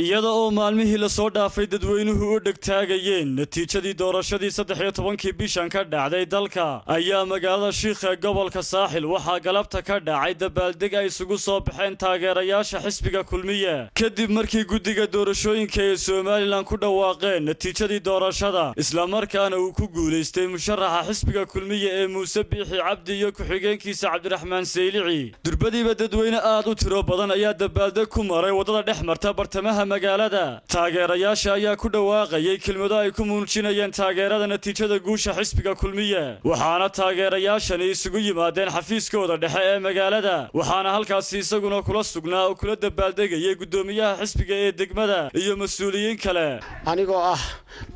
iyada oo maalmihii la soo dhaafay dadweynuhu u dhagtaagayeen natiijadii doorashadii 13 bishan ka dhacday dalka ayaa magaalada Sheekh ee gobolka Saaxil waxaa galabta ka dhacay dabaaldeg ay isugu soo baxeen taageerayaasha xisbiga kulmiye kadib markii guddiga doorashooyinka ee Soomaaliland ku dhawaaqeen natiijadii doorashada isla markaana uu ku guuleystay musharaxa xisbiga kulmiye ee Muuse Biixi Cabdi iyo ku-xigeenkiisa Cabdiraxmaan Seylici durbadiiba dadweyne aad u tiro badan ayaa dabaaldeg ku maray wadada dhex marta bartamaha magaalada taageerayaasha ayaa ku dhawaaqayay kelmado ay ku muujinayeen taageerada natiijada guusha xisbiga kulmiye waxaana taageerayaashani isugu yimaadeen xafiiskooda dhexe ee magaalada waxaana halkaas isaguna kula sugnaa oo kula dabaaldegayay gudoomiyaha xisbiga ee degmada iyo mas'uuliyiin kale anigoo ah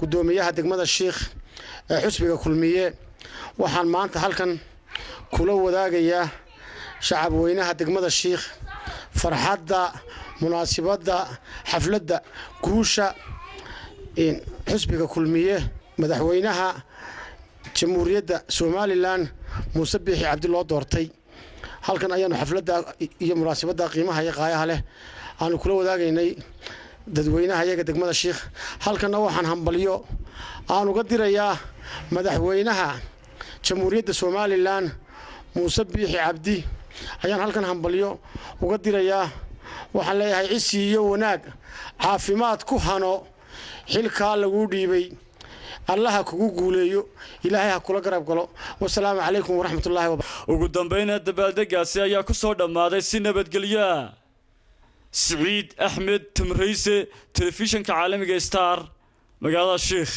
gudoomiyaha degmada Sheekh ee xisbiga kulmiye waxaan maanta halkan kula wadaagayaa shacab weynaha degmada Sheekh farxadda munaasabada xafladda guusha in xisbiga kulmiye madaxweynaha jamhuuriyadda Soomaaliland Muuse Biixi Cabdi loo doortay halkan ayaanu xafladda iyo munaasabada qiimaha iyo qaayaha leh aanu kula wadaagaynay dadweynaha iyaga degmada Sheekh halkan waxaan hambalyo aan uga dirayaa madaxweynaha jamhuuriyadda Soomaaliland Muuse Biixi Cabdi ayaan halkan hambalyo uga dirayaa waxaan leeyahay cisi iyo wanaag caafimaad ku hano xilka lagu dhiibay allaha kugu guuleeyo ilaahay ha kula garab galo wassalaamu calaykum waraxmatullaahi ugu dambeynna dabaaldegaasi ayaa ku soo dhamaaday si nabadgelyo Saciid Axmed Tamriise telefishinka caalamiga Star magaalada Sheekh